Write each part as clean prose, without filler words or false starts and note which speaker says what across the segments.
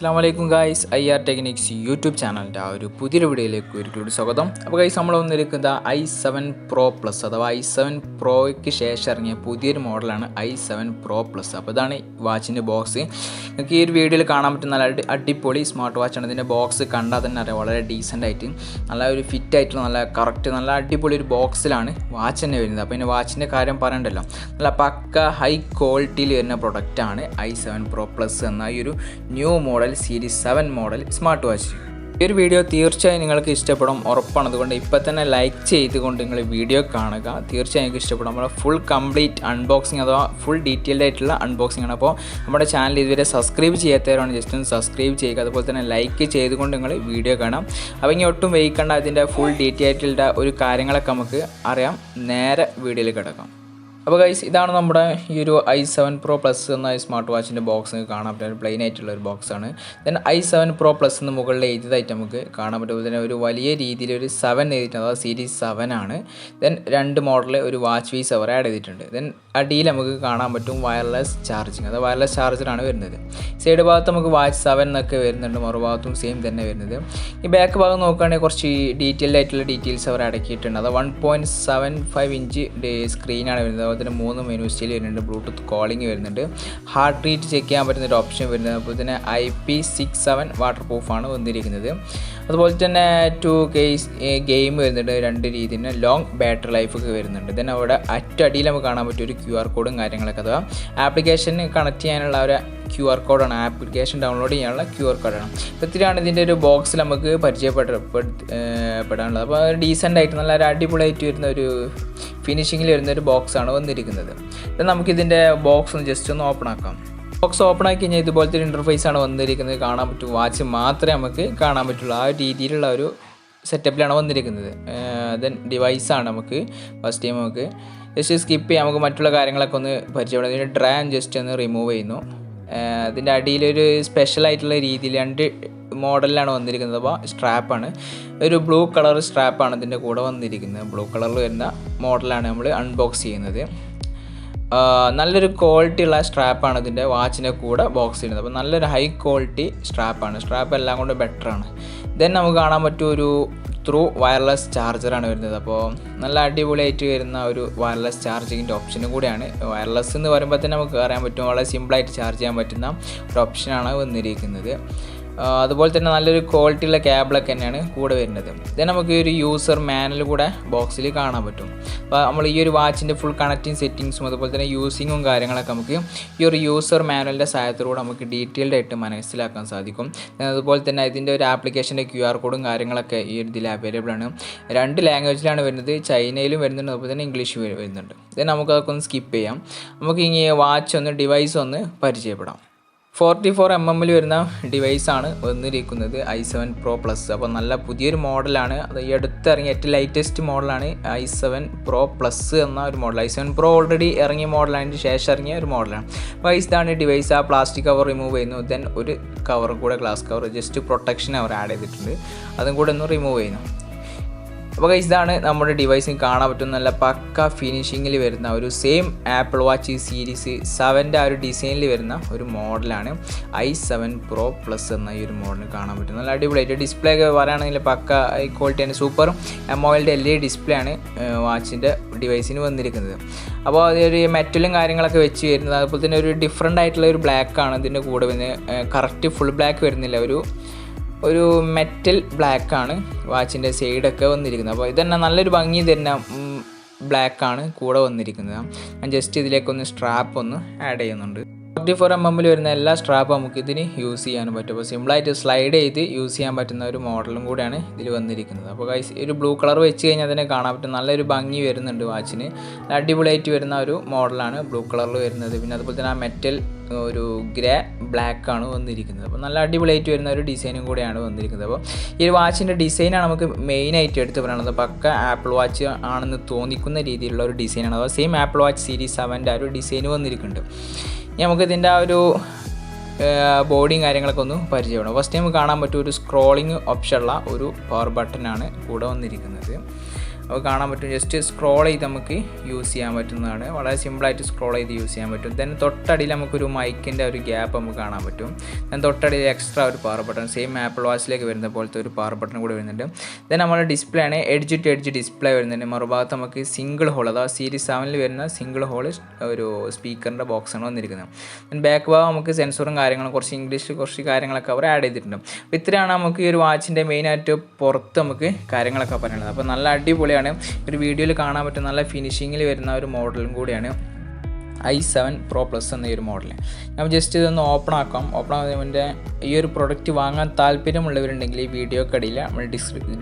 Speaker 1: Assalamualaikum guys, IR Technics YouTube channel ഒരു പുതിയ വീഡിയോയിലേക്ക് ഒരിക്കലും സ്വാഗതം. അപ്പോൾ ഗൈസ് നമ്മൾ വന്നിരിക്കുന്നത് i7 Pro Plus അഥവാ i7 Proയ്ക്ക് ശേഷം ഇറങ്ങിയ പുതിയൊരു മോഡലാണ് i7 Pro Plus. അപ്പോൾ ഇതാണ് വാച്ചിൻ്റെ ബോക്സ്. നിങ്ങൾക്ക് ഈ ഒരു വീഡിയോയിൽ കാണാൻ പറ്റുന്ന നല്ല അടിപൊളി സ്മാർട്ട് വാച്ചാണ്. ഇതിൻ്റെ ബോക്സ് കണ്ടാൽ തന്നെ അറിയാം, വളരെ ഡീസൻ്റ് ആയിട്ട് നല്ല ഒരു ഫിറ്റ് ആയിട്ട് നല്ല കറക്റ്റ് നല്ല അടിപൊളി ഒരു ബോക്സിലാണ് വാച്ച് തന്നെ വരുന്നത്. അപ്പോൾ ഇതിൻ്റെ വാച്ചിൻ്റെ കാര്യം പറയണ്ടല്ലോ, നല്ല പക്ക ഹൈ ക്വാളിറ്റിയിൽ വരുന്ന പ്രൊഡക്റ്റാണ് i7 Pro Plus എന്ന ഈ ഒരു new model series 7 model smart watch. ഈ ഒരു വീഡിയോ തീർച്ചയായും നിങ്ങൾക്ക് ഇഷ്ടപ്പെടും, ഉറപ്പാണ്. അതുകൊണ്ട് ഇപ്പോൾ തന്നെ ലൈക്ക് ചെയ്തുകൊണ്ട് നിങ്ങൾ വീഡിയോ കാണുക, തീർച്ചയായും നിങ്ങൾക്ക് ഇഷ്ടപ്പെടും. നമ്മുടെ ഫുൾ കംപ്ലീറ്റ് അൺബോക്സിങ് അഥവാ ഫുൾ ഡീറ്റെയിൽഡ് ആയിട്ടുള്ള അൺബോക്സിംഗ് ആണ്. അപ്പോൾ നമ്മുടെ ചാനൽ ഇതുവരെ സബ്സ്ക്രൈബ് ചെയ്യാത്തവരാണ് ജസ്റ്റ് ഒന്ന് സബ്സ്ക്രൈബ് ചെയ്യുക, അതുപോലെ തന്നെ ലൈക്ക് ചെയ്തുകൊണ്ട് നിങ്ങൾ വീഡിയോ കാണാം. അപ്പോൾ ഇനി ഒട്ടും വൈകണ്ട, അതിൻ്റെ ഫുൾ ഡീറ്റെയിൽഡ് ഒരു കാര്യങ്ങളൊക്കെ നമുക്ക് അറിയാം. നേരെ വീഡിയോയിൽ കിടക്കാം. അപ്പോൾ ഗൈസ്, ഇതാണ് നമ്മുടെ ഈ ഒരു i7 Pro Plus എന്ന സ്മാർട്ട് വാച്ചിൻ്റെ ബോക്സ് കാണാൻ പറ്റുന്ന പ്ലെയിൻ ആയിട്ടുള്ള ഒരു ബോക്സാണ്. ദെൻ i7 Pro Plus എന്ന് മുകളിൽ എഴുതിയതായിട്ട് നമുക്ക് കാണാൻ പറ്റും. ഇതിന് ഒരു വലിയ രീതിയിൽ ഒരു 7 എഴുതിയിട്ടുണ്ട്, അതായത് സീരീസ് 7 ആണ്. ദെൻ 2 മോഡൽ ഒരു വാച്ച് ഫീസ് അവർ ആഡ് ചെയ്തിട്ടുണ്ട്. ദെൻ അടിയിൽ നമുക്ക് കാണാൻ പറ്റും വയർലെസ് ചാർജിങ്, അത് വയർലെസ് ചാർജറാണ് വരുന്നത്. സൈഡ് ഭാഗത്ത് നമുക്ക് വാച്ച് 7 എന്നൊക്കെ വരുന്നുണ്ട്, മറുഭാഗത്തും സെയിം തന്നെ വരുന്നത്. ഈ ബാക്ക് ഭാഗം നോക്കുകയാണെങ്കിൽ കുറച്ച് ഡീറ്റെയിൽഡ് ആയിട്ടുള്ള ഡീറ്റെയിൽസ് അവർ അടക്കിയിട്ടുണ്ട്. അത് 1.75 ഇഞ്ച് സ്ക്രീനാണ് വരുന്നത്. അതിന് 3 മെനു സ്റ്റൈൽ വരുന്നുണ്ട്, ബ്ലൂടൂത്ത് കോളിംഗ് വരുന്നുണ്ട്, ഹാർട്ട് റേറ്റ് ചെക്ക് ചെയ്യാൻ പറ്റുന്ന ഒരു ഓപ്ഷൻ വരുന്നത്. അപ്പോൾ ഇതിന് IP67 വാട്ടർ പ്രൂഫാണ് വന്നിരിക്കുന്നത്. അതുപോലെ തന്നെ 2K ഗെയിം വരുന്നുണ്ട്, 2 രീതിയിൽ ലോങ് ബാറ്ററി ലൈഫ് ഒക്കെ വരുന്നുണ്ട്. ദെൻ അവിടെ അടിയിൽ നമുക്ക് കാണാൻ പറ്റിയ ഒരു QR കോഡും കാര്യങ്ങളൊക്കെ, അഥവാ ആപ്ലിക്കേഷൻ കണക്ട് ചെയ്യാനുള്ള ഒരു QR കോഡാണ്, ആപ്ലിക്കേഷൻ ഡൗൺലോഡ് ചെയ്യാനുള്ള QR കോഡാണ്. അപ്പോൾ ഇത്രയാണ് ഇതിൻ്റെ ഒരു ബോക്സിൽ നമുക്ക് പരിചയപ്പെടാനുള്ളത്. അപ്പോൾ ഡീസൻ്റ് ആയിട്ട് നല്ല ഒരു അടിപൊളിയായിട്ട് വരുന്ന ഒരു ഫിനിഷിങ്ങിൽ വരുന്ന ഒരു ബോക്സാണ് വന്നിരിക്കുന്നത്. ദെൻ നമുക്കിതിൻ്റെ ബോക്സ് ഒന്ന് ജസ്റ്റ് ഒന്ന് ഓപ്പൺ ആക്കാം. ബോക്സ് ഓപ്പൺ ആക്കി കഴിഞ്ഞാൽ ഇതുപോലത്തെ ഒരു ഇൻ്റർഫേസാണ് വന്നിരിക്കുന്നത്. കാണാൻ പറ്റും, വാച്ച് മാത്രമേ നമുക്ക് കാണാൻ പറ്റുള്ളൂ, ആ രീതിയിലുള്ള ഒരു സെറ്റപ്പിലാണ് വന്നിരിക്കുന്നത്. ദെൻ ഡിവൈസാണ് നമുക്ക് ഫസ്റ്റ് ടൈം നമുക്ക് ജസ്റ്റ് സ്കിപ്പ് ചെയ്യാം, നമുക്ക് മറ്റുള്ള കാര്യങ്ങളൊക്കെ ഒന്ന് പരിചയപ്പെടാം. ഇതിൻ്റെ ഡ്രാൻ ജസ്റ്റ് ഒന്ന് റിമൂവ് ചെയ്യുന്നു. ഇതിൻ്റെ അടിയിലൊരു സ്പെഷ്യലായിട്ടുള്ള രീതിയിൽ 2 മോഡലിലാണ് വന്നിരിക്കുന്നത്. അപ്പോൾ സ്ട്രാപ്പാണ്, ഒരു ബ്ലൂ കളർ സ്ട്രാപ്പാണ് ഇതിൻ്റെ കൂടെ വന്നിരിക്കുന്നത്. ബ്ലൂ കളറിൽ വരുന്ന മോഡലാണ് നമ്മൾ അൺബോക്സ് ചെയ്യുന്നത്. നല്ലൊരു ക്വാളിറ്റി ഉള്ള സ്ട്രാപ്പാണ് ഇതിൻ്റെ വാച്ചിൻ്റെ കൂടെ ബോക്സ് ചെയ്യുന്നത്. അപ്പോൾ നല്ലൊരു ഹൈ ക്വാളിറ്റി സ്ട്രാപ്പാണ്, സ്ട്രാപ്പ് എല്ലാം കൊണ്ട് ബെറ്ററാണ്. ദെൻ നമുക്ക് കാണാൻ പറ്റും ഒരു ത്രൂ വയർലെസ് ചാർജറാണ് വരുന്നത്. അപ്പോൾ നല്ല അടിപൊളിയായിട്ട് വരുന്ന ഒരു വയർലെസ് ചാർജിങ്ങിൻ്റെ ഓപ്ഷനും കൂടിയാണ്. വയർലെസ് എന്ന് പറയുമ്പോൾ തന്നെ നമുക്ക് അറിയാൻ പറ്റും, വളരെ സിമ്പിളായിട്ട് ചാർജ് ചെയ്യാൻ പറ്റുന്ന ഒരു ഓപ്ഷനാണ് വന്നിരിക്കുന്നത്. അതുപോലെ തന്നെ നല്ലൊരു ക്വാളിറ്റിയുള്ള കേബിളൊക്കെ തന്നെയാണ് കൂടെ വരുന്നത്. ദെൻ നമുക്ക് ഈ ഒരു യൂസർ മാനുവൽ കൂടെ ബോക്സിൽ കാണാൻ പറ്റും. അപ്പോൾ നമ്മൾ ഈ ഒരു വാച്ചിൻ്റെ ഫുൾ കണക്റ്റിംഗ് സെറ്റിങ്സും അതുപോലെ തന്നെ യൂസിങ്ങും കാര്യങ്ങളൊക്കെ നമുക്ക് ഈ ഒരു യൂസർ മാനുവലിൻ്റെ സഹായത്തോടെ നമുക്ക് ഡീറ്റെയിൽഡ് ആയിട്ട് മനസ്സിലാക്കാൻ സാധിക്കും. അതുപോലെ തന്നെ ഇതിൻ്റെ ഒരു ആപ്ലിക്കേഷൻ്റെ QR കോഡും കാര്യങ്ങളൊക്കെ ഈ ഒരു ഇതിൽ അവൈലബിൾ ആണ്. 2 ലാംഗ്വേജിലാണ് വരുന്നത്, ചൈനയിലും വരുന്നുണ്ട്, അതുപോലെ തന്നെ ഇംഗ്ലീഷ് വരുന്നുണ്ട്. ദെൻ നമുക്കതൊക്കെ ഒന്ന് സ്കിപ്പ് ചെയ്യാം. നമുക്ക് ഇനി വാച്ച് ഒന്ന് ഡിവൈസ് ഒന്ന് പരിചയപ്പെടാം. 44 mm വരുന്ന ഡിവൈസാണ് വന്നിരിക്കുന്നത് i7 Pro Plus. അപ്പോൾ നല്ല പുതിയൊരു മോഡലാണ്, അത് ഈ അടുത്തിറങ്ങിയ ഏറ്റവും ലൈറ്റസ്റ്റ് മോഡലാണ് i7 Pro Plus എന്ന ഒരു മോഡൽ. i7 Pro ഓൾറെഡി ഇറങ്ങിയ മോഡലാണ്, അതിന് ശേഷം ഇറങ്ങിയ ഒരു മോഡലാണ്. അപ്പോൾ ഇതാണ് ഡിവൈസ്. ആ പ്ലാസ്റ്റിക് കവർ റിമൂവ് ചെയ്യുന്നു. ദെൻ ഒരു കവർ കൂടെ, ഗ്ലാസ് കവർ ജസ്റ്റ് പ്രൊട്ടക്ഷൻ അവർ ആഡ് ചെയ്തിട്ടുണ്ട്, അതും കൂടെ ഒന്ന് റിമൂവ് ചെയ്യുന്നു. അപ്പോൾ ഇതാണ് നമ്മുടെ ഡിവൈസിന് കാണാൻ പറ്റും, നല്ല പക്ക ഫിനിഷിങ്ങിൽ വരുന്ന ഒരു സെയിം ആപ്പിൾ വാച്ച് സീരീസ് 7ൻ്റെ ആ ഒരു ഡിസൈനിൽ വരുന്ന ഒരു മോഡലാണ് i7 Pro Plus എന്ന ഈ ഒരു മോഡൽ കാണാൻ പറ്റും. നല്ല അടിപൊളിയായിട്ട് ഡിസ്പ്ലേ ഒക്കെ പറയുകയാണെങ്കിൽ പക്ക ക്വാളിറ്റി ആണ്, സൂപ്പർ AMOLED LED ഡിസ്പ്ലേ ആണ് വാച്ചിൻ്റെ ഡിവൈസിന് വന്നിരിക്കുന്നത്. അപ്പോൾ അതൊരു മെറ്റലും കാര്യങ്ങളൊക്കെ വെച്ച് വരുന്നത്. അതുപോലെ തന്നെ ഒരു ഡിഫറെൻ്റ് ആയിട്ടുള്ള ഒരു ബ്ലാക്കാണ് ഇതിൻ്റെ കൂടെ വരുന്നത്. കറക്റ്റ് ഫുൾ ബ്ലാക്ക് വരുന്നില്ല, ഒരു മെറ്റൽ ബ്ലാക്കാണ് വാച്ചിൻ്റെ സൈഡൊക്കെ വന്നിരിക്കുന്നത്. അപ്പോൾ ഇതന്നെ നല്ലൊരു ഭംഗി തരുന്ന ബ്ലാക്കാണ് കൂടെ വന്നിരിക്കുന്നത്. ഞാൻ ജസ്റ്റ് ഇതിലേക്കൊന്ന് സ്ട്രാപ്പ് ഒന്ന് ആഡ് ചെയ്യുന്നുണ്ട്. 44 mm വരുന്ന എല്ലാ സ്ട്രാപ്പും നമുക്ക് ഇതിന് യൂസ് ചെയ്യാനും പറ്റും. അപ്പോൾ സിമ്പിളായിട്ട് സ്ലൈഡ് ചെയ്ത് യൂസ് ചെയ്യാൻ പറ്റുന്ന ഒരു മോഡലും കൂടെയാണ് ഇതിൽ വന്നിരിക്കുന്നത്. അപ്പോൾ ഒരു ബ്ലൂ കളർ വെച്ച് കഴിഞ്ഞാൽ അതിനെ കാണാൻ പറ്റും, നല്ലൊരു ഭംഗി വരുന്നുണ്ട് വാച്ചിന്. അടിപൊളിയായിട്ട് വരുന്ന ഒരു മോഡലാണ് ബ്ലൂ കളറിൽ വരുന്നത്. പിന്നെ അതുപോലെ തന്നെ ആ മെറ്റൽ ഒരു ഗ്രേ ബ്ലാക്കാണ് വന്നിരിക്കുന്നത്. അപ്പോൾ നല്ല അടിപൊളിയായിട്ട് വരുന്ന ഒരു ഡിസൈനും കൂടെയാണ് വന്നിരിക്കുന്നത്. അപ്പോൾ ഈ ഒരു വാച്ചിൻ്റെ ഡിസൈനാണ് നമുക്ക് മെയിനായിട്ട് എടുത്ത് പറയുന്നത്. പക്ക ആപ്പിൾ വാച്ച് ആണെന്ന് തോന്നിക്കുന്ന രീതിയിലുള്ള ഒരു ഡിസൈനാണ്. അപ്പോൾ സെയിം ആപ്പിൾ വാച്ച് സീരീസ് 7ൻ്റെ ആ ഒരു ഡിസൈൻ വന്നിരിക്കുന്നുണ്ട്. നമുക്കിതിൻ്റെ ആ ഒരു ബോഡിയും കാര്യങ്ങളൊക്കെ ഒന്ന് പരിചയപ്പെടാം. ഫസ്റ്റ് നമുക്ക് കാണാൻ പറ്റും ഒരു സ്ക്രോളിങ് ഓപ്ഷനുള്ള ഒരു പവർ ബട്ടനാണ് കൂടെ വന്നിരിക്കുന്നത്. അപ്പോൾ കാണാൻ പറ്റും. ജസ്റ്റ് സ്ക്രോൾ ചെയ്ത് നമുക്ക് യൂസ് ചെയ്യാൻ പറ്റുന്നതാണ്. വളരെ സിമ്പിളായിട്ട് സ്ക്രോൾ ചെയ്ത് യൂസ് ചെയ്യാൻ പറ്റും. ദെൻ തൊട്ടടിയിൽ നമുക്കൊരു മൈക്കിൻ്റെ ഒരു ഗ്യാപ്പ് നമുക്ക് കാണാൻ പറ്റും. ദെൻ തൊട്ടടിയിൽ എക്സ്ട്രാ ഒരു പവർ ബട്ടൺ, സെയിം ആപ്പിൾ വാച്ചിലേക്ക് വരുന്ന പോലത്തെ ഒരു പവർ ബട്ടൺ കൂടി വരുന്നുണ്ട്. ദെൻ നമ്മുടെ ഡിസ്പ്ലേ ആണ് എഡ്ജ് ടു എഡ്ജ് ഡിസ്പ്ലേ വരുന്നുണ്ട്. മറുഭാഗത്ത് നമുക്ക് സിംഗിൾ ഹോൾ, അതായത് സീരീസ് 7 വരുന്ന സിംഗിൾ ഹോൾ ഒരു സ്പീക്കറിൻ്റെ ബോക്സാണ് വന്നിരിക്കുന്നത്. ദെൻ ബാക്ക് ഭാഗം നമുക്ക് സെൻസറും കാര്യങ്ങളും കുറച്ച് ഇംഗ്ലീഷിൽ കുറച്ച് കാര്യങ്ങളൊക്കെ അവർ ആഡ് ചെയ്തിട്ടുണ്ട്. അപ്പോൾ ഇത്രയാണ് നമുക്ക് ഈ ഒരു വാച്ചിൻ്റെ മെയിനായിട്ട് പുറത്ത് നമുക്ക് കാര്യങ്ങളൊക്കെ പറയുന്നത്. അപ്പോൾ നല്ല അടിപൊളിയാണ്, ഒരു വീഡിയോയിൽ കാണാൻ പറ്റും. നല്ല ഫിനിഷിങ്ങിൽ വരുന്ന ഒരു മോഡലും കൂടിയാണ് i7 Pro Plus എന്ന ഈ ഒരു മോഡൽ. ഞാൻ ജസ്റ്റ് ഇതൊന്ന് ഓപ്പൺ ആക്കാം. ഓപ്പൺ ആകുന്നതിൻ്റെ ഈ ഒരു പ്രൊഡക്റ്റ് വാങ്ങാൻ താല്പര്യമുള്ളവരുണ്ടെങ്കിൽ ഈ വീഡിയോക്കടിയിൽ നമ്മൾ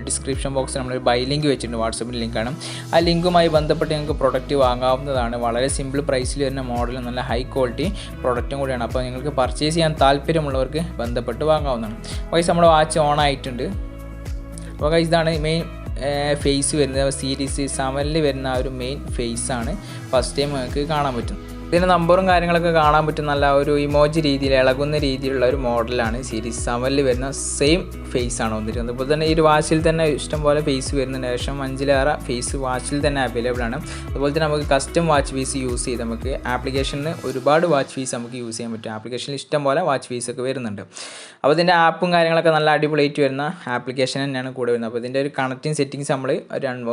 Speaker 1: ഡിസ്ക്രിപ്ഷൻ ബോക്സിൽ നമ്മളൊരു ബൈ ലിങ്ക് വെച്ചിട്ടുണ്ട്, വാട്സപ്പിൽ ലിങ്കാണ്. ആ ലിങ്കുമായി ബന്ധപ്പെട്ട് നിങ്ങൾക്ക് പ്രൊഡക്റ്റ് വാങ്ങാവുന്നതാണ്. വളരെ സിമ്പിൾ പ്രൈസിൽ വരുന്ന മോഡൽ, നല്ല ഹൈ ക്വാളിറ്റി പ്രൊഡക്റ്റും കൂടിയാണ്. അപ്പോൾ നിങ്ങൾക്ക് പർച്ചേസ് ചെയ്യാൻ താല്പര്യമുള്ളവർക്ക് ബന്ധപ്പെട്ട് വാങ്ങാവുന്നതാണ്. അപ്പോൾ നമ്മുടെ വാച്ച് ഓൺ ആയിട്ടുണ്ട്. അപ്പോൾ ഇതാണ് മെയിൻ ഫേസ് വരുന്നത്. സീരീസ് 7 വരുന്ന ആ ഒരു മെയിൻ ഫേസാണ് ഫസ്റ്റ് ടൈം നിങ്ങൾക്ക് കാണാൻ പറ്റും. ഇതിന് നമ്പറും കാര്യങ്ങളൊക്കെ കാണാൻ പറ്റും. നല്ല ഒരു ഇമോജി രീതിയിൽ ഇളകുന്ന രീതിയിലുള്ള ഒരു മോഡലാണ്. സീരീസ് 7 വരുന്ന സെയിം ഫേസ് ആണ് വന്നിരിക്കുന്നത്. അതുപോലെ തന്നെ ഈ ഒരു വാച്ചിൽ തന്നെ ഇഷ്ടംപോലെ ഫേസ് വരുന്നതിന് ശേഷം 5-ലേറെ ഫേസ് വാച്ചിൽ തന്നെ അവൈലബിൾ ആണ്. അതുപോലെ തന്നെ നമുക്ക് കസ്റ്റം വാച്ച് ഫീസ് യൂസ് ചെയ്ത് നമുക്ക് ആപ്ലിക്കേഷനിൽ ഒരുപാട് വാച്ച് ഫീസ് നമുക്ക് യൂസ് ചെയ്യാൻ പറ്റും. ആപ്ലിക്കേഷനിൽ ഇഷ്ടംപോലെ വാച്ച് ഫീസൊക്കെ വരുന്നുണ്ട്. അപ്പോൾ ഇതിൻ്റെ ആപ്പും കാര്യങ്ങളൊക്കെ നല്ല അടിപൊളിയായിട്ട് വരുന്ന ആപ്ലിക്കേഷൻ തന്നെയാണ് കൂടെ വരുന്നത്. അപ്പോൾ ഇതിൻ്റെ ഒരു കണക്റ്റിംഗ് സെറ്റിങ്സ് നമ്മൾ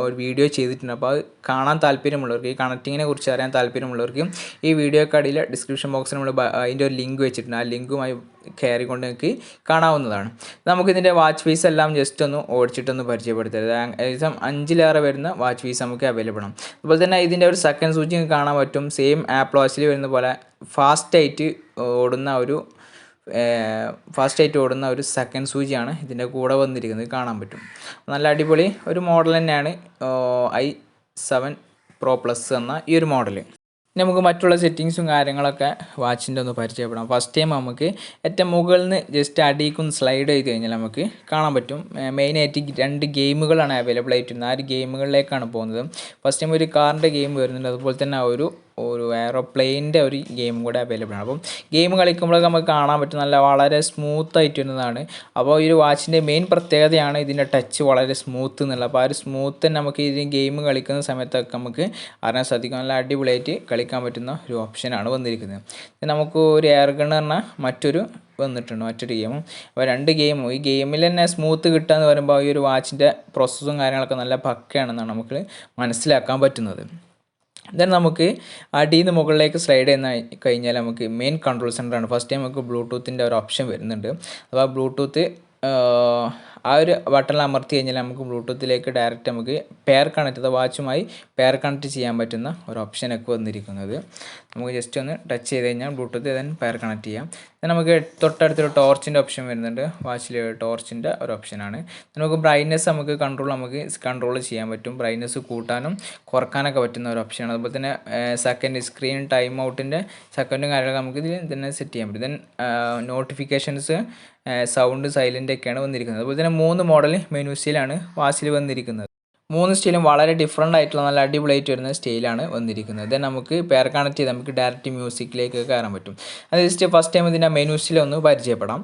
Speaker 1: ഒരു വീഡിയോ ചെയ്തിട്ടുണ്ട്. അപ്പോൾ അത് കാണാൻ താല്പര്യമുള്ളവർക്ക്, ഈ കണക്റ്റിങ്ങിനെ കുറിച്ച് അറിയാൻ താല്പര്യമുള്ളവർക്ക് ഈ വീഡിയോക്കടിയിൽ ഡിസ്ക്രിപ്ഷൻ ബോക്സിൽ നമ്മൾ അതിൻ്റെ ഒരു ലിങ്ക് വെച്ചിട്ടുണ്ട്. ആ ലിങ്കുമായി കയറിക്കൊണ്ട് നിങ്ങൾക്ക് കാണാവുന്നതാണ്. നമുക്കിതിൻ്റെ വാച്ച് ഫീസ് എല്ലാം ജസ്റ്റ് ഒന്ന് ഓടിച്ചിട്ടൊന്ന് പരിചയപ്പെടുത്തരുത്. ഏകദേശം 5-ലേറെ വരുന്ന വാച്ച് ഫീസ് നമുക്ക് അവൈലബിൾ ആണ്. അതുപോലെ തന്നെ ഇതിൻ്റെ ഒരു സെക്കൻഡ് സൂചി കാണാൻ പറ്റും. സെയിം ആപ്പിൾ വാച്ചിൽ വരുന്ന പോലെ ഫാസ്റ്റായിട്ട് ഓടുന്ന ഒരു സെക്കൻഡ് സൂചിയാണ് ഇതിൻ്റെ കൂടെ വന്നിരിക്കുന്നത്, കാണാൻ പറ്റും. നല്ല അടിപൊളി ഒരു മോഡൽ തന്നെയാണ് i7 Pro Plus എന്ന ഈ ഒരു മോഡൽ. നമുക്ക് മറ്റുള്ള സെറ്റിങ്സും കാര്യങ്ങളൊക്കെ വാച്ചിൻ്റെ ഒന്ന് പരിചയപ്പെടാം. ഫസ്റ്റ് ടൈം നമുക്ക് ഏറ്റവും മുകളിൽ നിന്ന് ജസ്റ്റ് അടിയിക്കൊന്ന് സ്ലൈഡ് ചെയ്ത് കഴിഞ്ഞാൽ നമുക്ക് കാണാൻ പറ്റും. മെയിനായിട്ട് 2 ഗെയിമുകളാണ് അവൈലബിൾ ആയിട്ടുണ്ട്. ആ ഒരു ഗെയിമുകളിലേക്കാണ് പോകുന്നത്. ഫസ്റ്റ് ടൈം ഒരു കാറിൻ്റെ ഗെയിം വരുന്നുണ്ട്. അതുപോലെ തന്നെ ഒരു എയറോപ്ലെയിൻ്റെ ഒരു ഗെയിം കൂടെ അവൈലബിൾ ആണ്. അപ്പം ഗെയിം കളിക്കുമ്പോഴൊക്കെ നമുക്ക് കാണാൻ പറ്റും നല്ല വളരെ സ്മൂത്തായിട്ട് വരുന്നതാണ്. അപ്പോൾ ഈ ഒരു വാച്ചിൻ്റെ മെയിൻ പ്രത്യേകതയാണ് ഇതിൻ്റെ ടച്ച് വളരെ സ്മൂത്ത് എന്നുള്ളത്. അപ്പോൾ ആ ഒരു സ്മൂത്ത് തന്നെ നമുക്ക് ഈ ഗെയിം കളിക്കുന്ന സമയത്തൊക്കെ നമുക്ക് അറിയാൻ സാധിക്കും. നല്ല അടിപൊളിയായിട്ട് കളിക്കാൻ പറ്റുന്ന ഒരു ഓപ്ഷനാണ് വന്നിരിക്കുന്നത്. നമുക്ക് ഒരു എയർ ഗൺ പറഞ്ഞാൽ മറ്റൊരു ഗെയിമും. അപ്പോൾ 2 ഗെയിമും ഈ ഗെയിമിൽ തന്നെ സ്മൂത്ത് കിട്ടുക എന്ന് പറയുമ്പോൾ ഈ ഒരു വാച്ചിൻ്റെ പ്രോസസ്സും കാര്യങ്ങളൊക്കെ നല്ല പക്കയാണെന്നാണ് നമുക്ക് മനസ്സിലാക്കാൻ പറ്റുന്നത്. ദെൻ നമുക്ക് അടിയിൽ നിന്ന് മുകളിലേക്ക് സ്ലൈഡ് ചെയ്യുന്ന കഴിഞ്ഞാൽ നമുക്ക് മെയിൻ കൺട്രോൾ സെൻ്ററാണ്. ഫസ്റ്റ് ടൈം നമുക്ക് ബ്ലൂടൂത്തിൻ്റെ ഒരു ഓപ്ഷൻ വരുന്നുണ്ട്. അപ്പോൾ ബ്ലൂടൂത്ത് ആ ഒരു ബട്ടണിൽ അമർത്തി കഴിഞ്ഞാൽ നമുക്ക് ബ്ലൂടൂത്തിലേക്ക് ഡയറക്റ്റ് നമുക്ക് പെയർ കണക്റ്റ് വാച്ചുമായി പെയർ കണക്റ്റ് ചെയ്യാൻ പറ്റുന്ന ഒരു ഓപ്ഷനൊക്കെ വന്നിരിക്കുന്നത്. നമുക്ക് ജസ്റ്റ് ഒന്ന് ടച്ച് ചെയ്ത് കഴിഞ്ഞാൽ ബ്ലൂടൂത്ത് then പെയർ കണക്ട് ചെയ്യാം. നമുക്ക് തൊട്ടടുത്തൊരു ടോർച്ചിൻ്റെ ഓപ്ഷൻ വരുന്നുണ്ട്. വാച്ചിൽ ടോർച്ചിൻ്റെ ഒരു ഓപ്ഷനാണ്. നമുക്ക് ബ്രൈറ്റ്നെസ് നമുക്ക് കൺട്രോൾ ചെയ്യാൻ പറ്റും. ബ്രൈറ്റ്നെസ് കൂട്ടാനും കുറക്കാനൊക്കെ പറ്റുന്ന ഒരു ഓപ്ഷനാണ്. അതുപോലെ തന്നെ സെക്കൻഡ് സ്ക്രീൻ ടൈം ഔട്ടിൻ്റെ സെക്കൻഡും കാര്യങ്ങളൊക്കെ നമുക്ക് ഇതിൽ തന്നെ സെറ്റ് ചെയ്യാൻ പറ്റും. നോട്ടിഫിക്കേഷൻസ് സൗണ്ട് സൈലൻ്റ് ഒക്കെയാണ് വന്നിരിക്കുന്നത്. അതുപോലെ തന്നെ 3 മോഡൽ മെനു സ്റ്റൈലാണ് വാച്ചിൽ വന്നിരിക്കുന്നത്. 3 സ്റ്റൈലും വളരെ ഡിഫറൻ്റ് ആയിട്ടുള്ള നല്ല അടിപൊളിയായിട്ട് വരുന്ന സ്റ്റൈലാണ് വന്നിരിക്കുന്നത്. ദെൻ നമുക്ക് പെയർ കണക്ട് ചെയ്ത് നമുക്ക് ഡയറക്റ്റ് മ്യൂസിക്കിലേക്ക് കയറാൻ പറ്റും. അത് ജസ്റ്റ് ഫസ്റ്റ് ടൈം ഇതിൻ്റെ മെനു സ്റ്റൈൽ ഒന്ന് പരിചയപ്പെടാം.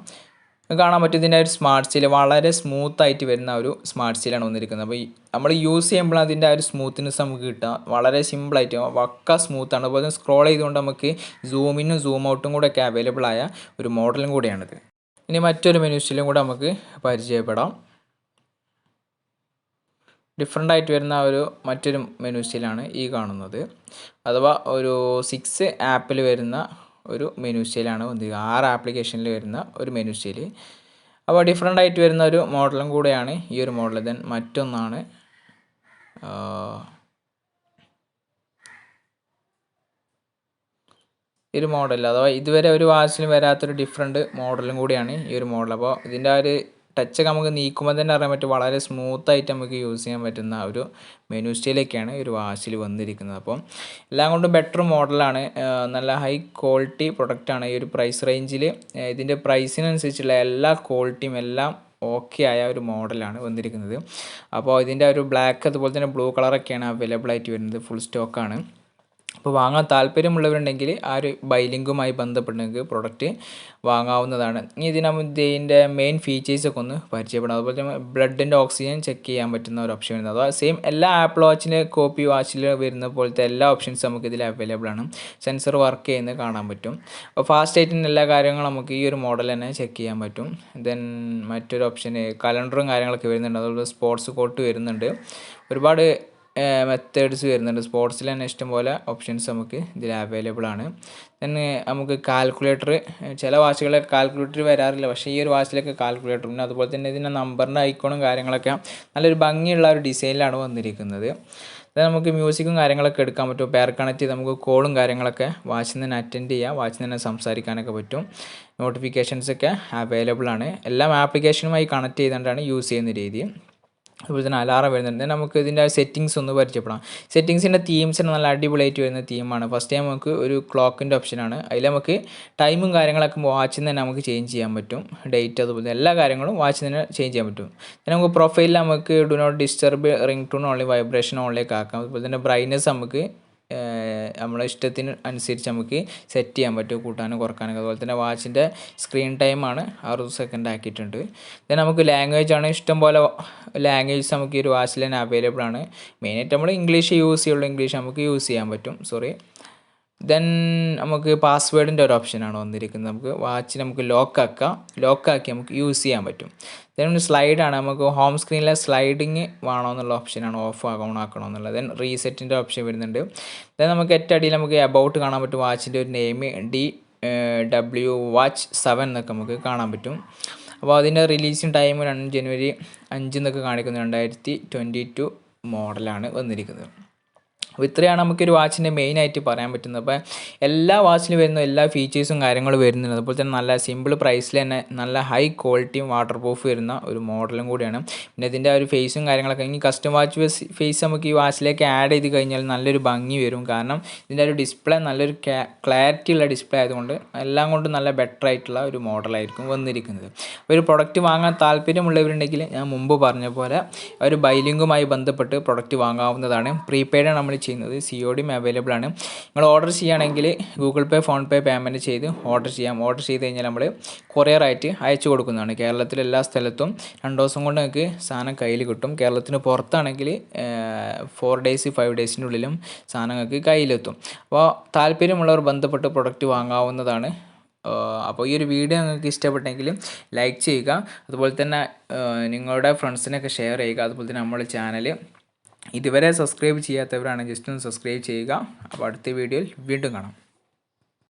Speaker 1: കാണാൻ പറ്റും ഇതിൻ്റെ ഒരു സ്മാർട്ട് സ്റ്റൈൽ വളരെ സ്മൂത്തായിട്ട് വരുന്ന ഒരു സ്മാർട്ട് സ്റ്റൈലാണ് വന്നിരിക്കുന്നത്. അപ്പോൾ നമ്മൾ യൂസ് ചെയ്യുമ്പോൾ അതിൻ്റെ ആ ഒരു സ്മൂത്ത്നെസ് നമുക്ക് കിട്ടുക വളരെ സിമ്പിളായിട്ട് വക്ക സ്മൂത്താണ്. അതുപോലെ സ്ക്രോൾ ചെയ്തുകൊണ്ട് നമുക്ക് സൂം ഇന്നും സൂം ഔട്ടും കൂടെ ഒക്കെ അവൈലബിൾ ആയ ഒരു മോഡലും കൂടിയാണിത്. ഇനി മറ്റൊരു മെനു സ്റ്റൈലും കൂടെ നമുക്ക് പരിചയപ്പെടാം. ഡിഫറെൻ്റ് ആയിട്ട് വരുന്ന മറ്റൊരു മെനു സ്റ്റൈലാണ് ഈ കാണുന്നത്. അഥവാ ഒരു 6 ആപ്പിൽ വരുന്ന ഒരു മെനു സ്റ്റൈലാണ് വന്നിരിക്കുന്നത്. 6 ആപ്ലിക്കേഷനിൽ വരുന്ന ഒരു മെനു സ്റ്റൈൽ. അപ്പോൾ ഡിഫറെൻ്റ് ആയിട്ട് വരുന്ന ഒരു മോഡലും കൂടെയാണ് ഈ ഒരു മോഡൽ. ദെൻ മറ്റൊന്നാണ് ഈ ഒരു മോഡൽ. അഥവാ ഇതുവരെ ഒരു വാച്ചിലും വരാത്തൊരു ഡിഫറെൻറ്റ് മോഡലും കൂടിയാണ് ഈ ഒരു മോഡൽ. അപ്പോൾ ഇതിൻ്റെ ആ ഒരു ടച്ചൊക്കെ നമുക്ക് നീക്കുമ്പോൾ തന്നെ അറിയാൻ പറ്റും വളരെ സ്മൂത്തായിട്ട് നമുക്ക് യൂസ് ചെയ്യാൻ പറ്റുന്ന ഒരു മെനു സ്റ്റൈലൊക്കെയാണ് ഈ ഒരു വാച്ചിൽ വന്നിരിക്കുന്നത്. അപ്പം എല്ലാം കൊണ്ടും ബെറ്റർ മോഡലാണ്. നല്ല ഹൈ ക്വാളിറ്റി പ്രൊഡക്റ്റാണ്. ഈ ഒരു പ്രൈസ് റേഞ്ചിൽ ഇതിൻ്റെ പ്രൈസിനനുസരിച്ചുള്ള എല്ലാ ക്വാളിറ്റിയും എല്ലാം ഓക്കെ ആയ ഒരു മോഡലാണ് വന്നിരിക്കുന്നത്. അപ്പോൾ ഇതിൻ്റെ ഒരു ബ്ലാക്ക് അതുപോലെ തന്നെ ബ്ലൂ കളറൊക്കെയാണ് അവൈലബിൾ ആയിട്ട് വരുന്നത്. ഫുൾ സ്റ്റോക്കാണ്. അപ്പോൾ വാങ്ങാൻ താല്പര്യമുള്ളവരുണ്ടെങ്കിൽ ആ ഒരു ബൈ ലിങ്കുമായി ബന്ധപ്പെട്ട് നിങ്ങൾക്ക് പ്രൊഡക്റ്റ് വാങ്ങാവുന്നതാണ്. ഇനി ഇതിൻ്റെ മെയിൻ ഫീച്ചേഴ്സൊക്കെ ഒന്ന് പരിചയപ്പെടാം. അതുപോലെ തന്നെ ബ്ലഡിൻ്റെ ഓക്സിജൻ ചെക്ക് ചെയ്യാൻ പറ്റുന്ന ഒരു ഓപ്ഷൻ വരുന്നത്. അതായത് സെയിം എല്ലാ ആപ്പിൾ വാച്ചിൻ്റെ കോപ്പി വാച്ചിൽ വരുന്ന പോലത്തെ എല്ലാ ഓപ്ഷൻസും നമുക്ക് ഇതിൽ അവൈലബിൾ ആണ്. സെൻസർ വർക്ക് ചെയ്യുന്നത് കാണാൻ പറ്റും. അപ്പോൾ ഫാസ്റ്റ് ആയിട്ട് എല്ലാ കാര്യങ്ങളും നമുക്ക് ഈ ഒരു മോഡൽ തന്നെ ചെക്ക് ചെയ്യാൻ പറ്റും. ദെൻ മറ്റൊരു ഓപ്ഷന് കലണ്ടറും കാര്യങ്ങളൊക്കെ വരുന്നുണ്ട്. അതുപോലെ സ്പോർട്സ് കോട്ട് വരുന്നുണ്ട്. ഒരുപാട് മെത്തേഡ്സ് വരുന്നുണ്ട്. സ്പോർട്സിൽ തന്നെ ഇഷ്ടംപോലെ ഓപ്ഷൻസ് നമുക്ക് ഇതിൽ അവൈലബിൾ ആണ്. തന്നെ നമുക്ക് കാൽക്കുലേറ്റർ, ചില വാച്ചുകളിൽ കാൽക്കുലേറ്റർ വരാറില്ല, പക്ഷേ ഈ ഒരു വാച്ചിലൊക്കെ കാൽക്കുലേറ്റർ ഉണ്ട്. അതുപോലെ തന്നെ ഇതിൻ്റെ നമ്പറിൻ്റെ ഐക്കോണും കാര്യങ്ങളൊക്കെ നല്ലൊരു ഭംഗിയുള്ള ഒരു ഡിസൈനിലാണ് വന്നിരിക്കുന്നത്. അത് നമുക്ക് മ്യൂസിക്കും കാര്യങ്ങളൊക്കെ എടുക്കാൻ പറ്റും. പെയർ കണക്ട് ചെയ്ത് നമുക്ക് കോളും കാര്യങ്ങളൊക്കെ വാച്ചിൽ നിന്ന് അറ്റൻഡ് ചെയ്യാം, വാച്ചിൽ നിന്ന് സംസാരിക്കാനൊക്കെ പറ്റും. നോട്ടിഫിക്കേഷൻസൊക്കെ അവൈലബിൾ ആണ്. എല്ലാം ആപ്ലിക്കേഷനുമായി കണക്ട് ചെയ്തുകൊണ്ടാണ് യൂസ് ചെയ്യുന്ന രീതി. അതുപോലെ തന്നെ അലാറം വരുന്നുണ്ട്. നമുക്ക് ഇതിൻ്റെ സെറ്റിങ്സ് ഒന്ന് പരിചയപ്പെടാം. സെറ്റിങ്സിൻ്റെ തീംസിന് നല്ല അടിപൊളിയായിട്ട് വരുന്ന തീമാണ്. ഫസ്റ്റ് ടൈം നമുക്ക് ഒരു ക്ലോക്കിൻ്റെ ഓപ്ഷനാണ്. അതിൽ നമുക്ക് ടൈമും കാര്യങ്ങളൊക്കെ വാച്ചിൽ നിന്ന് തന്നെ നമുക്ക് ചേഞ്ച് ചെയ്യാൻ പറ്റും. ഡേറ്റ് അതുപോലെ എല്ലാ കാര്യങ്ങളും വാച്ചിൽ നിന്ന് ചേഞ്ച് ചെയ്യാൻ പറ്റും. പിന്നെ നമുക്ക് പ്രൊഫൈലിൽ നമുക്ക് do not disturb, ring tone only, vibration ഓൺലിയൊക്കെ ആക്കാം. അതുപോലെ തന്നെ ബ്രൈറ്റ്നസ് നമുക്ക് നമ്മളെ ഇഷ്ടത്തിന് അനുസരിച്ച് നമുക്ക് സെറ്റ് ചെയ്യാൻ പറ്റും, കൂട്ടാനും കുറക്കാനൊക്കെ. അതുപോലെ തന്നെ വാച്ചിൻ്റെ സ്ക്രീൻ ടൈമാണ് 60 സെക്കൻഡ് ആക്കിയിട്ടുണ്ട്. ദെൻ നമുക്ക് ലാംഗ്വേജ് ആണ്, ഇഷ്ടംപോലെ ലാംഗ്വേജസ് നമുക്ക് ഈ ഒരു വാച്ചിൽ തന്നെ അവൈലബിൾ ആണ്. മെയിനായിട്ട് നമ്മൾ ഇംഗ്ലീഷ് യൂസ് ചെയ്യുള്ളൂ, ഇംഗ്ലീഷ് നമുക്ക് യൂസ് ചെയ്യാൻ പറ്റും. ദെൻ നമുക്ക് പാസ്വേഡിൻ്റെ ഒരു ഓപ്ഷനാണ് വന്നിരിക്കുന്നത്. നമുക്ക് വാച്ച് നമുക്ക് ലോക്കാക്കി നമുക്ക് യൂസ് ചെയ്യാൻ പറ്റും. ദെൻ സ്ലൈഡാണ്, നമുക്ക് ഹോം സ്ക്രീനിലെ സ്ലൈഡിങ് വേണോ എന്നുള്ള ഓപ്ഷനാണ്, ഓഫ് ഓൺ ആക്കണോ എന്നുള്ളത്. ദെൻ റീസെറ്റിൻ്റെ ഓപ്ഷൻ വരുന്നുണ്ട്. ദെൻ നമുക്ക് ഏറ്റവും അടിയിൽ നമുക്ക് എബൌട്ട് കാണാൻ പറ്റും. വാച്ചിൻ്റെ ഒരു നെയിം DW വാച്ച് 7 എന്നൊക്കെ നമുക്ക് കാണാൻ പറ്റും. അപ്പോൾ അതിൻ്റെ റിലീസിങ് ടൈം ജനുവരി 5 എന്നൊക്കെ കാണിക്കുന്നു. 2022 മോഡലാണ് വന്നിരിക്കുന്നത്. അപ്പോൾ ഇത്രയാണ് നമുക്കൊരു വാച്ചിൻ്റെ മെയിനായിട്ട് പറയാൻ പറ്റുന്നത്. അപ്പോൾ എല്ലാ വാച്ചിലും വരുന്ന എല്ലാ ഫീച്ചേഴ്സും കാര്യങ്ങളും വരുന്നുണ്ട്. അതുപോലെ തന്നെ നല്ല സിമ്പിൾ പ്രൈസിൽ തന്നെ നല്ല ഹൈ ക്വാളിറ്റിയും വാട്ടർ പ്രൂഫ് വരുന്ന ഒരു മോഡലും കൂടിയാണ്. പിന്നെ ഇതിൻ്റെ ഒരു ഫേസും കാര്യങ്ങളൊക്കെ ഇനി കസ്റ്റം വാച്ച് ഫേസ് നമുക്ക് ഈ വാച്ചിലേക്ക് ആഡ് ചെയ്ത് കഴിഞ്ഞാൽ നല്ലൊരു ഭംഗി വരും. കാരണം ഇതിൻ്റെ ഒരു ഡിസ്പ്ലേ നല്ലൊരു ക്ലാരിറ്റി ഉള്ള ഡിസ്പ്ലേ ആയതുകൊണ്ട് എല്ലാം കൊണ്ടും നല്ല ബെറ്റർ ആയിട്ടുള്ള ഒരു മോഡലായിരിക്കും വന്നിരിക്കുന്നത്. ഒരു പ്രൊഡക്റ്റ് വാങ്ങാൻ താല്പര്യമുള്ളവരുണ്ടെങ്കിൽ ഞാൻ മുമ്പ് പറഞ്ഞ പോലെ ഒരു ബൈലിങ്കുമായി ബന്ധപ്പെട്ട് പ്രൊഡക്റ്റ് വാങ്ങാവുന്നതാണ്. പ്രീപെയ്ഡാണ് നമ്മൾ ചെയ്യുന്നത്. CODയും അവൈലബിൾ ആണ്. നിങ്ങൾ ഓർഡർ ചെയ്യുകയാണെങ്കിൽ ഗൂഗിൾ പേ, ഫോൺ പേ പേയ്മെൻറ്റ് ചെയ്ത് ഓർഡർ ചെയ്യാം. ഓർഡർ ചെയ്ത് കഴിഞ്ഞാൽ നമ്മൾ കൊറിയറായിട്ട് അയച്ചു കൊടുക്കുന്നതാണ്. കേരളത്തിലെ എല്ലാ സ്ഥലത്തും 2 ദിവസം കൊണ്ട് നിങ്ങൾക്ക് സാധനം കയ്യിൽ കിട്ടും. കേരളത്തിന് പുറത്താണെങ്കിൽ 4 ഡേയ്സ് 5 ഡേയ്സിനുള്ളിലും സാധനങ്ങൾക്ക് കയ്യിലെത്തും. അപ്പോൾ താല്പര്യമുള്ളവർ ബന്ധപ്പെട്ട് പ്രൊഡക്റ്റ് വാങ്ങാവുന്നതാണ്. അപ്പോൾ ഈ ഒരു വീഡിയോ നിങ്ങൾക്ക് ഇഷ്ടപ്പെട്ടെങ്കിൽ ലൈക്ക് ചെയ്യുക. അതുപോലെ തന്നെ നിങ്ങളുടെ ഫ്രണ്ട്സിനൊക്കെ ഷെയർ ചെയ്യുക. അതുപോലെ തന്നെ നമ്മുടെ ചാനൽ ഇതുവരെ സബ്സ്ക്രൈബ് ചെയ്യാത്തവരാണ് ജസ്റ്റ് ഒന്ന് സബ്സ്ക്രൈബ് ചെയ്യുക. അപ്പോൾ അടുത്ത വീഡിയോയിൽ വീണ്ടും കാണാം.